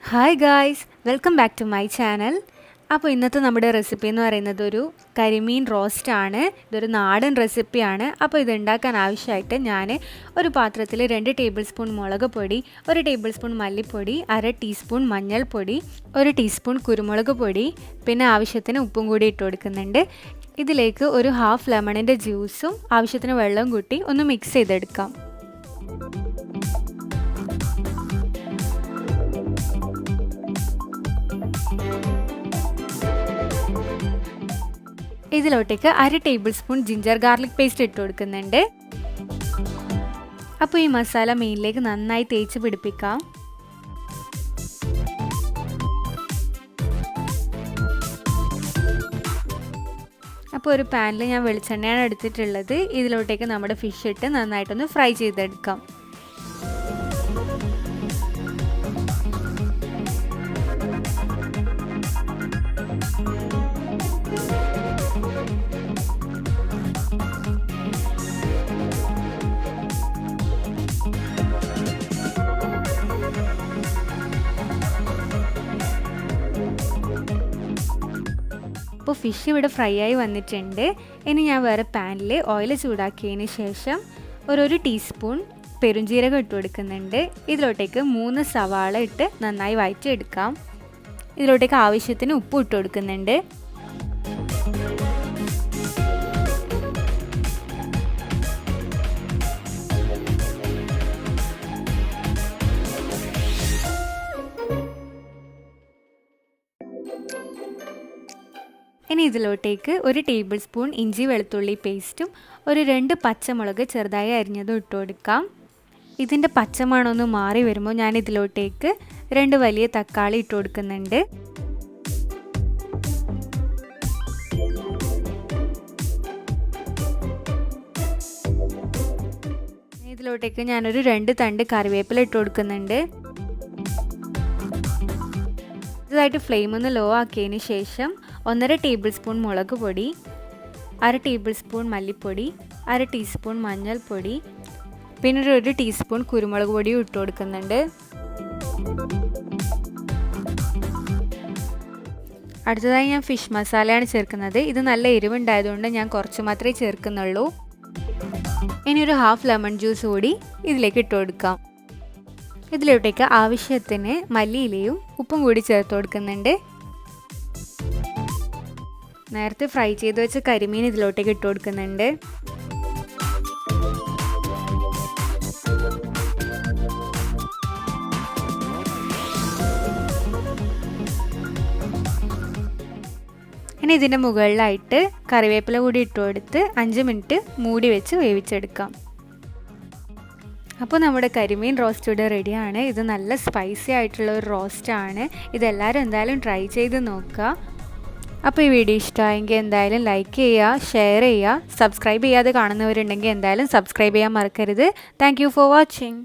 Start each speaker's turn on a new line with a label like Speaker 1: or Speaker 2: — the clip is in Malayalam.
Speaker 1: Hi guys, welcome back to my channel. അപ്പോൾ ഇന്നത്തെ നമ്മുടെ റെസിപ്പി എന്ന് പറയുന്നത് ഒരു കരിമീൻ റോസ്റ്റ് ആണ്. ഇതൊരു നാടൻ റെസിപ്പിയാണ്. അപ്പോൾ ഇത് ഉണ്ടാക്കാൻ ആവശ്യമായിട്ട് ഞാൻ ഒരു പാത്രത്തിൽ 2 ടേബിൾ സ്പൂൺ മുളക് പൊടി, 1 ടേബിൾ സ്പൂൺ മല്ലിപ്പൊടി, 1/2 ടീസ്പൂൺ മഞ്ഞൾപ്പൊടി, 1 ടീസ്പൂൺ കുരുമുളക് പൊടി, പിന്നെ ആവശ്യത്തിന് ഉപ്പും കൂടി ഇട്ട് കൊടുക്കുന്നുണ്ട്. ഇതിലേക്ക് ഒരു ഹാഫ് ലെമണിൻ്റെ ജ്യൂസും ആവശ്യത്തിന് വെള്ളവും കൂട്ടി ഒന്ന് മിക്സ് ചെയ്തെടുക്കാം. ഇതിലോട്ടേക്ക് 1/2 table spoon ginger garlic paste ഇട്ട് കൊടുക്കുന്നുണ്ട്. അപ്പോൾ ഈ മസാല മീനിലേക്ക് നന്നായി തേച്ച് പിടിപ്പിക്കാം. അപ്പോൾ ഒരു പാനിൽ ഞാൻ വെളിച്ചെണ്ണയാണ് എടുത്തിട്ടുള്ളത്. ഇതിലോട്ടേക്ക് നമ്മുടെ ഫിഷ് ഇട്ട് നന്നായിട്ടൊന്ന് ഫ്രൈ ചെയ്തെടുക്കാം. അപ്പോൾ ഫിഷ് ഇവിടെ ഫ്രൈ ആയി വന്നിട്ടുണ്ട്. ഇനി ഞാൻ വേറെ പാനിൽ ഓയിൽ ചൂടാക്കിയതിന് ശേഷം ഒരു ടീസ്പൂൺ പെരുംജീരകം ഇട്ട് കൊടുക്കുന്നുണ്ട്. ഇതിലോട്ടേക്ക് 3 സവാള ഇട്ട് നന്നായി വഴറ്റിയെടുക്കാം. ഇതിലോട്ടേക്ക് ആവശ്യത്തിന് ഉപ്പ് ഇട്ട് കൊടുക്കുന്നുണ്ട്. ഇനി ഇതിലോട്ടേക്ക് 1 ടേബിൾ സ്പൂൺ ഇഞ്ചി വെളുത്തുള്ളി പേസ്റ്റും 2 പച്ചമുളക് ചെറുതായി അരിഞ്ഞതും ഇട്ട് കൊടുക്കാം. ഇതിൻ്റെ പച്ചമണമൊന്ന് മാറി വരുമ്പോൾ ഞാൻ ഇതിലോട്ടേക്ക് 2 വലിയ തക്കാളി ഇട്ട് കൊടുക്കുന്നുണ്ട്. ഇതിലോട്ടേക്ക് ഞാനൊരു 2 തണ്ട് കറിവേപ്പില ഇട്ട് കൊടുക്കുന്നുണ്ട്. ഇതായിട്ട് ഫ്ലെയിം ഒന്ന് ലോ ആക്കിയതിന് ശേഷം 1/2 ടേബിൾ സ്പൂൺ മുളക് പൊടി, 1/2 ടേബിൾ സ്പൂൺ മല്ലിപ്പൊടി, 1/2 ടീസ്പൂൺ മഞ്ഞൾപ്പൊടി, പിന്നെ 1 ടീസ്പൂൺ കുരുമുളക് പൊടിയും ഇട്ട് കൊടുക്കുന്നുണ്ട്. അടുത്തതായി ഞാൻ ഫിഷ് മസാലയാണ് ചേർക്കുന്നത്. ഇത് നല്ല എരിവുണ്ടായതുകൊണ്ട് ഞാൻ കുറച്ച് മാത്രമേ ചേർക്കുന്നുള്ളൂ. ഇനി ഒരു ഹാഫ് ലെമൺ ജ്യൂസ് കൂടി ഇതിലേക്ക് ഇട്ട് കൊടുക്കാം. ഇതിലോട്ടേക്ക് ആവശ്യത്തിന് മല്ലിയിലയും ഉപ്പും കൂടി ചേർത്ത് കൊടുക്കുന്നുണ്ട്. നേരത്തെ ഫ്രൈ ചെയ്ത് വെച്ച കരിമീൻ ഇതിലോട്ടേക്ക് ഇട്ട് കൊടുക്കുന്നുണ്ട്. ഇനി ഇതിൻ്റെ മുകളിലായിട്ട് കറിവേപ്പില കൂടി ഇട്ട് കൊടുത്ത് 5 മിനിറ്റ് മൂടി വെച്ച് വേവിച്ചെടുക്കാം. അപ്പോൾ നമ്മുടെ കരിമീൻ റോസ്റ്റ് ഇവിടെ റെഡിയാണ്. ഇത് നല്ല സ്പൈസി ആയിട്ടുള്ള ഒരു റോസ്റ്റാണ്. ഇതെല്ലാവരും എന്തായാലും ട്രൈ ചെയ്ത് നോക്കുക. അപ്പോൾ ഈ വീഡിയോ ഇഷ്ടമായെങ്കിൽ എന്തായാലും ലൈക്ക് ചെയ്യുക, ഷെയർ ചെയ്യുക. സബ്സ്ക്രൈബ് ചെയ്യാതെ കാണുന്നവരുണ്ടെങ്കിൽ എന്തായാലും സബ്സ്ക്രൈബ് ചെയ്യാൻ മറക്കരുത്. Thank you for watching.